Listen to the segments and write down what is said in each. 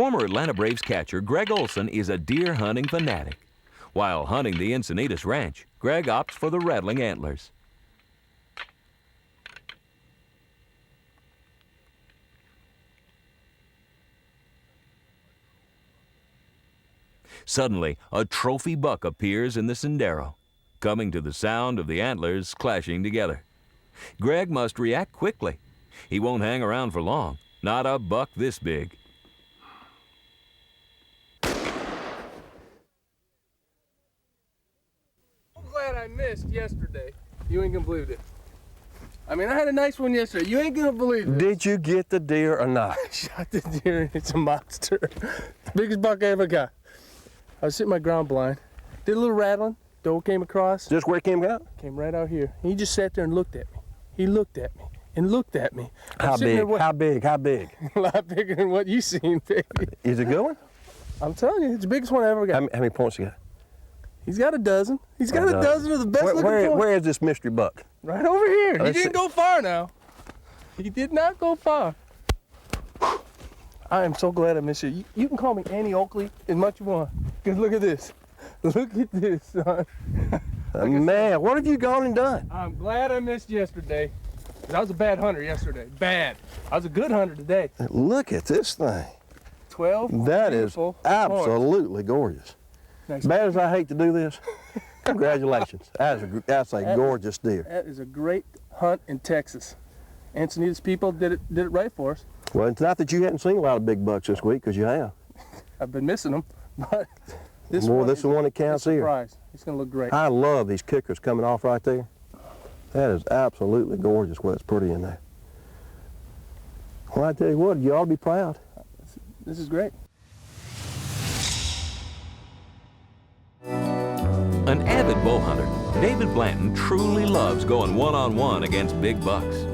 Former Atlanta Braves catcher Greg Olson is a deer hunting fanatic. While hunting the Encinitas Ranch, Greg opts for the rattling antlers. Suddenly, a trophy buck appears in the sendero, coming to the sound of the antlers clashing together. Greg must react quickly. He won't hang around for long, not a buck this big. I'm glad I missed yesterday. You ain't gonna believe it. I mean, I had a nice one yesterday. You ain't gonna believe it. Did you get the deer or not? I shot the deer. It's a monster. Biggest buck I ever got. I was sitting my ground blind, did a little rattling, doe came across. Just where it came out? Came right out here. He just sat there and looked at me. He looked at me and looked at me. How big? How big? How big? A lot bigger than what you seen, baby. Is it good one? I'm telling you, it's the biggest one I ever got. How many points you got? He's got a dozen. He's got a dozen of the best looking points. Where is this mystery buck? Right over here. He didn't go far now. He did not go far. I am so glad I missed you. You can call me Annie Oakley as much as you want. Because look at this. Look at this, son. Man, what have you gone and done? I'm glad I missed yesterday. I was a bad hunter yesterday. Bad. I was a good hunter today. Look at this thing. 12. That is absolutely gorgeous. Nice. Bad as I hate to do this, congratulations. That's a gorgeous deer. That is a great hunt in Texas. Encinitas people did it right for us. Well, it's not that you hadn't seen a lot of big bucks this week, because you have. I've been missing them, but this this is the one that counts here. It's going to look great. I love these kickers coming off right there. That is absolutely gorgeous. Well, it's pretty in there. Well, I tell you what, you ought to be proud. This is great. An avid bow hunter, David Blanton truly loves going one-on-one against big bucks.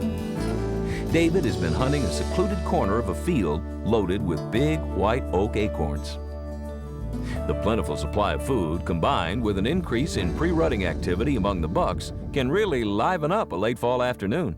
David has been hunting a secluded corner of a field loaded with big white oak acorns. The plentiful supply of food, combined with an increase in pre-rutting activity among the bucks, can really liven up a late fall afternoon.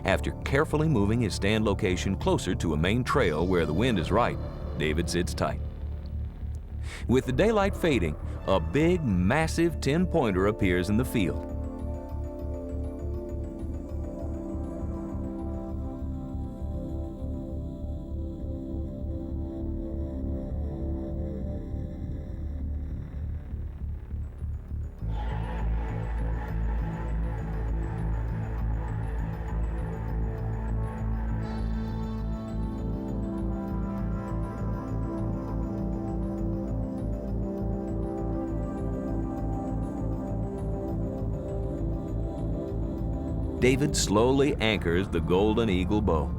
After carefully moving his stand location closer to a main trail where the wind is right, David sits tight. With the daylight fading, a big, massive 10-pointer appears in the field. David slowly anchors the golden eagle bow.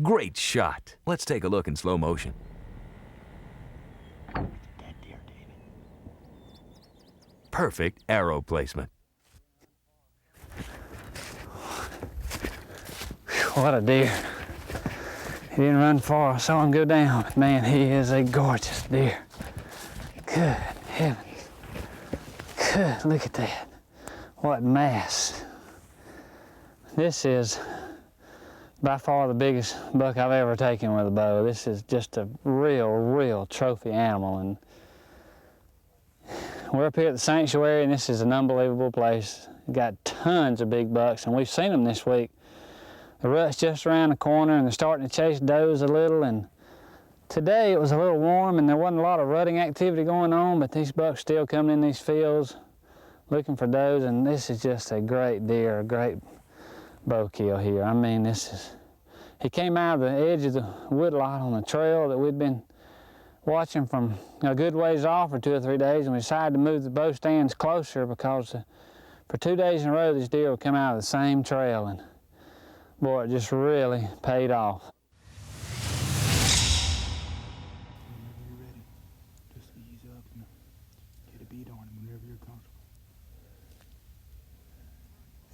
Great shot. Let's take a look in slow motion. Perfect arrow placement. What a deer. He didn't run far. I saw him go down. But man, he is a gorgeous deer. Good heavens. Good, look at that. What mass. This is by far the biggest buck I've ever taken with a bow. This is just a real trophy animal. And we're up here at the sanctuary, and this is an unbelievable place. We've got tons of big bucks, and we've seen them this week. The rut's just around the corner, and they're starting to chase does a little. And today it was a little warm, and there wasn't a lot of rutting activity going on, but these bucks still coming in these fields looking for does, and this is just a great deer, a great bow kill here. I mean, this is... He came out of the edge of the woodlot on the trail that we'd been watching from a good ways off for 2 or 3 days, and we decided to move the bow stands closer because the for 2 days in a row, this deer would come out of the same trail, and boy, it just really paid off. Whenever you're ready, just ease up and get a beat on him whenever you're comfortable.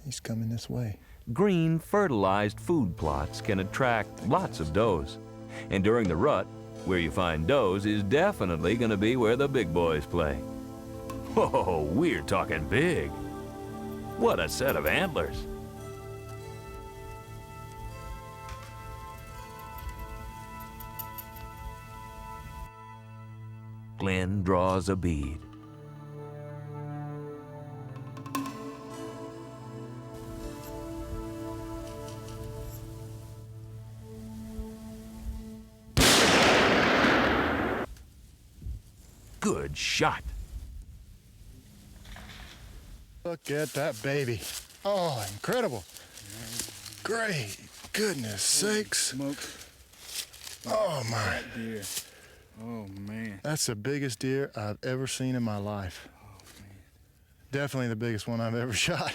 He's coming this way. Green, fertilized food plots can attract lots of does. And during the rut, where you find does is definitely going to be where the big boys play. Whoa, we're talking big. What a set of antlers. Glenn draws a bead. Good shot. Look at that baby. Oh, incredible. Great. Goodness sakes. Smokes. Oh, my. Deer. Oh, man. That's the biggest deer I've ever seen in my life. Oh, man. Definitely the biggest one I've ever shot.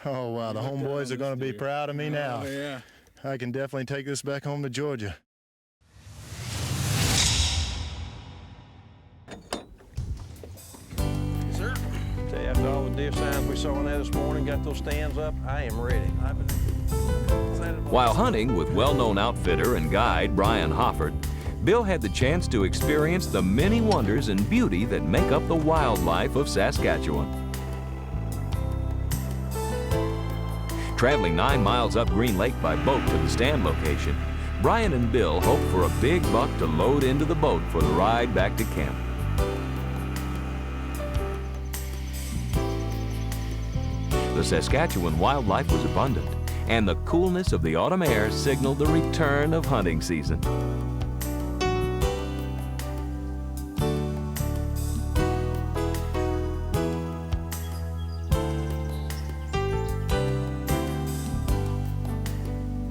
Oh, wow. The homeboys are going to be proud of me now. Oh, yeah. I can definitely take this back home to Georgia. Sir. Say, after all the deer signs we saw in there this morning, got those stands up, I am ready. While hunting with well-known outfitter and guide Brian Hofford, Bill had the chance to experience the many wonders and beauty that make up the wildlife of Saskatchewan. Traveling 9 miles up Green Lake by boat to the stand location, Brian and Bill hoped for a big buck to load into the boat for the ride back to camp. The Saskatchewan wildlife was abundant, and the coolness of the autumn air signaled the return of hunting season.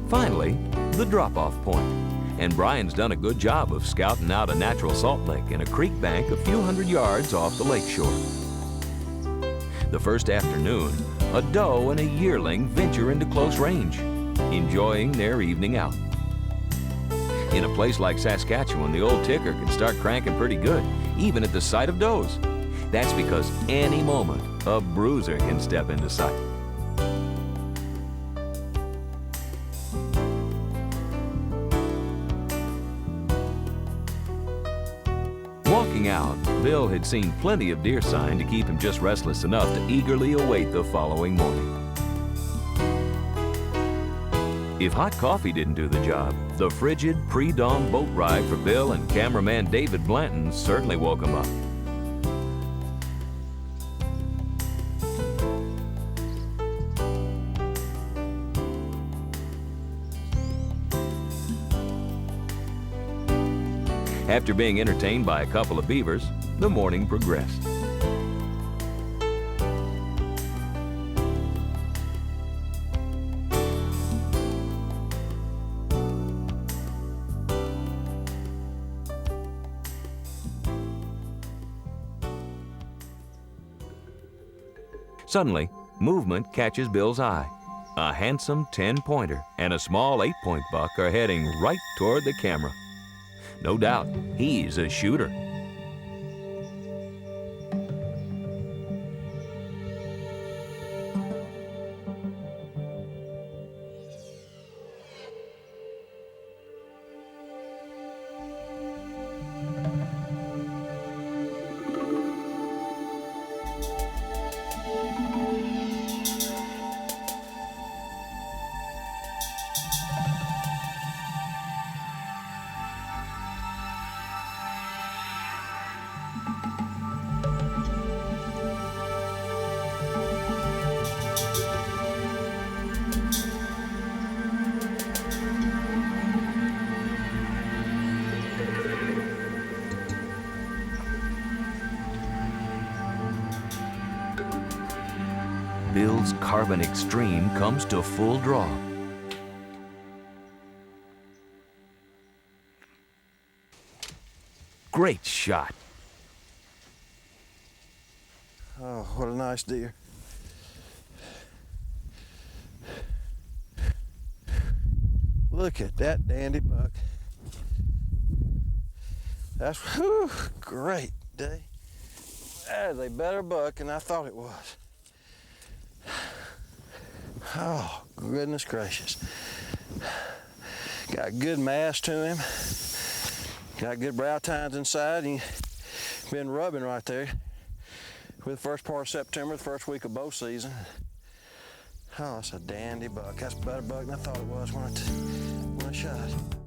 Finally, the drop-off point, and Brian's done a good job of scouting out a natural salt lick in a creek bank a few hundred yards off the lakeshore. The first afternoon, a doe and a yearling venture into close range, enjoying their evening out. In a place like Saskatchewan, the old ticker can start cranking pretty good, even at the sight of does. That's because any moment, a bruiser can step into sight. Walking out, Bill had seen plenty of deer sign to keep him just restless enough to eagerly await the following morning. If hot coffee didn't do the job, the frigid pre-dawn boat ride for Bill and cameraman David Blanton certainly woke him up. After being entertained by a couple of beavers, the morning progressed. Suddenly, movement catches Bill's eye. A handsome 10-pointer and a small 8-point buck are heading right toward the camera. No doubt, he's a shooter. Bill's Carbon Extreme comes to full draw. Great shot. Oh, what a nice deer. Look at that dandy buck. That's whew, great day. That is a better buck than I thought it was. Oh, goodness gracious. Got good mass to him. Got good brow tines inside. He's been rubbing right there with the first part of September, the first week of bow season. Oh, that's a dandy buck. That's a better buck than I thought it was when I shot it.